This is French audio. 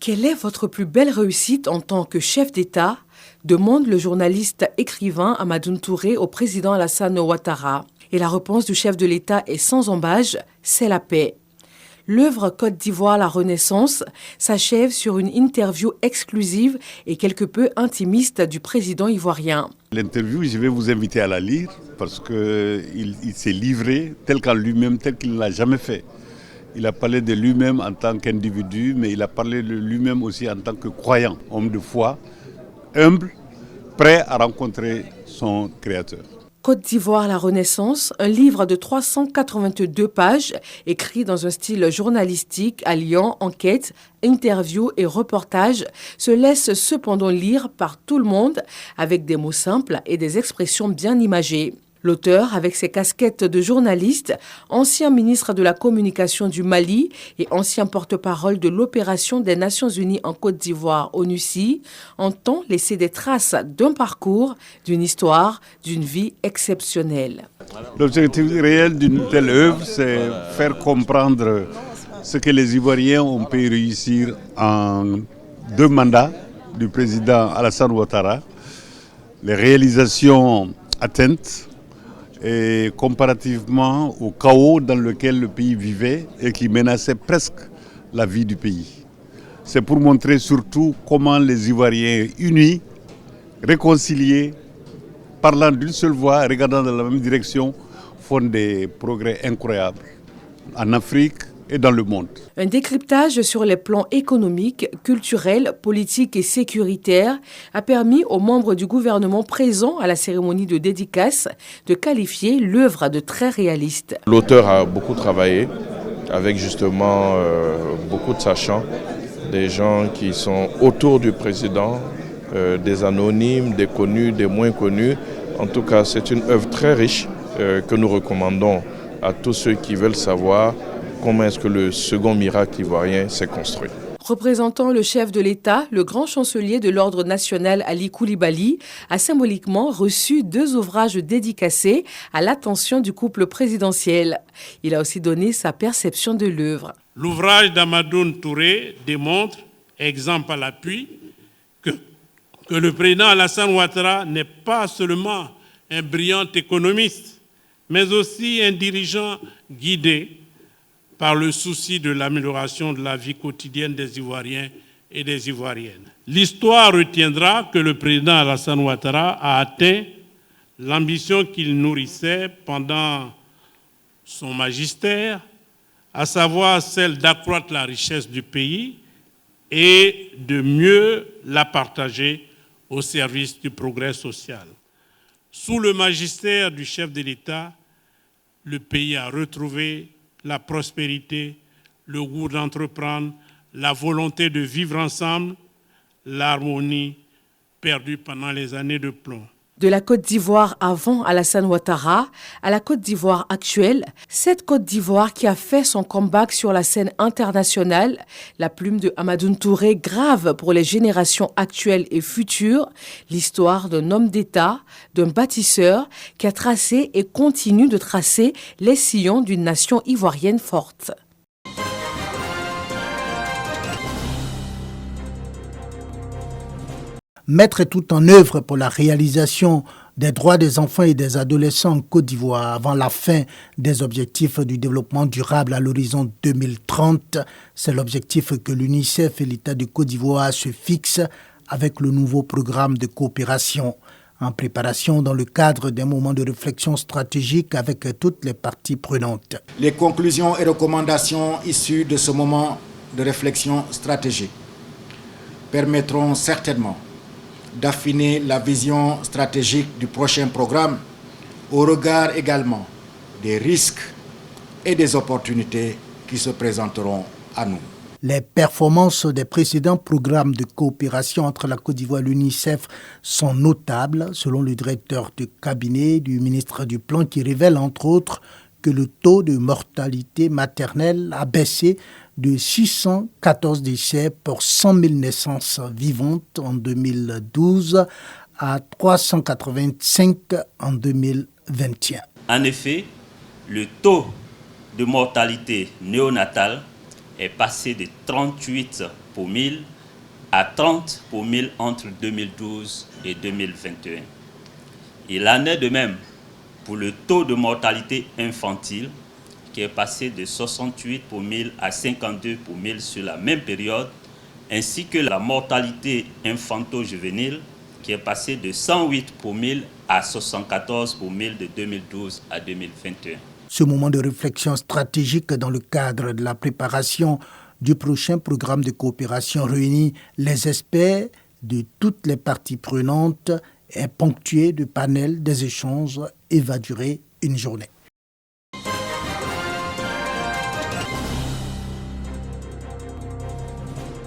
Quelle est votre plus belle réussite en tant que chef d'État ? Demande le journaliste écrivain Hamadoun Touré au président Alassane Ouattara. Et la réponse du chef de l'État est sans embâche, c'est la paix. L'œuvre Côte d'Ivoire, la Renaissance s'achève sur une interview exclusive et quelque peu intimiste du président ivoirien. L'interview, je vais vous inviter à la lire parce qu'il s'est livré tel qu'en lui-même, tel qu'il ne l'a jamais fait. Il a parlé de lui-même en tant qu'individu, mais il a parlé de lui-même aussi en tant que croyant, homme de foi, humble, prêt à rencontrer son créateur. Côte d'Ivoire, la Renaissance, un livre de 382 pages, écrit dans un style journalistique alliant enquête, interview et reportage, se laisse cependant lire par tout le monde avec des mots simples et des expressions bien imagées. L'auteur, avec ses casquettes de journaliste, ancien ministre de la Communication du Mali et ancien porte-parole de l'opération des Nations Unies en Côte d'Ivoire, ONUCI, entend laisser des traces d'un parcours, d'une histoire, d'une vie exceptionnelle. L'objectif réel d'une telle œuvre, c'est faire comprendre ce que les Ivoiriens ont pu réussir en 2 mandats du président Alassane Ouattara, les réalisations atteintes, et comparativement au chaos dans lequel le pays vivait et qui menaçait presque la vie du pays. C'est pour montrer surtout comment les Ivoiriens unis, réconciliés, parlant d'une seule voix, regardant dans la même direction, font des progrès incroyables en Afrique et dans le monde. Un décryptage sur les plans économiques, culturels, politiques et sécuritaires a permis aux membres du gouvernement présents à la cérémonie de dédicace de qualifier l'œuvre de très réaliste. L'auteur a beaucoup travaillé avec justement beaucoup de sachants, des gens qui sont autour du président, des anonymes, des connus, des moins connus. En tout cas, c'est une œuvre très riche que nous recommandons à tous ceux qui veulent savoir comment est-ce que le second miracle ivoirien s'est construit. Représentant le chef de l'État, le grand chancelier de l'Ordre national Ali Koulibaly a symboliquement reçu 2 ouvrages dédicacés à l'attention du couple présidentiel. Il a aussi donné sa perception de l'œuvre. L'ouvrage d'Hamadoun Touré démontre, exemple à l'appui, que le président Alassane Ouattara n'est pas seulement un brillant économiste, mais aussi un dirigeant guidé par le souci de l'amélioration de la vie quotidienne des Ivoiriens et des Ivoiriennes. L'histoire retiendra que le président Alassane Ouattara a atteint l'ambition qu'il nourrissait pendant son magistère, à savoir celle d'accroître la richesse du pays et de mieux la partager au service du progrès social. Sous le magistère du chef de l'État, le pays a retrouvé la prospérité, le goût d'entreprendre, la volonté de vivre ensemble, l'harmonie perdue pendant les années de plomb. De la Côte d'Ivoire avant Alassane Ouattara à la Côte d'Ivoire actuelle, cette Côte d'Ivoire qui a fait son comeback sur la scène internationale, la plume de Hamadoun Touré grave pour les générations actuelles et futures l'histoire d'un homme d'État, d'un bâtisseur qui a tracé et continue de tracer les sillons d'une nation ivoirienne forte. Mettre tout en œuvre pour la réalisation des droits des enfants et des adolescents en Côte d'Ivoire avant la fin des objectifs du développement durable à l'horizon 2030, c'est l'objectif que l'UNICEF et l'État de Côte d'Ivoire se fixent avec le nouveau programme de coopération en préparation dans le cadre d'un moment de réflexion stratégique avec toutes les parties prenantes. Les conclusions et recommandations issues de ce moment de réflexion stratégique permettront certainement d'affiner la vision stratégique du prochain programme au regard également des risques et des opportunités qui se présenteront à nous. Les performances des précédents programmes de coopération entre la Côte d'Ivoire et l'UNICEF sont notables, selon le directeur de cabinet du ministre du Plan, qui révèle entre autres que le taux de mortalité maternelle a baissé de 614 décès pour 100 000 naissances vivantes en 2012 à 385 en 2021. En effet, le taux de mortalité néonatale est passé de 38 pour 1000 à 30 pour 1000 entre 2012 et 2021. Il en est de même pour le taux de mortalité infantile qui est passé de 68 pour 1000 à 52 pour 1000 sur la même période, ainsi que la mortalité infanto-juvénile qui est passée de 108 pour 1000 à 74 pour 1000 de 2012 à 2021. Ce moment de réflexion stratégique dans le cadre de la préparation du prochain programme de coopération réunit les experts de toutes les parties prenantes et ponctué de panels des échanges et va durer une journée.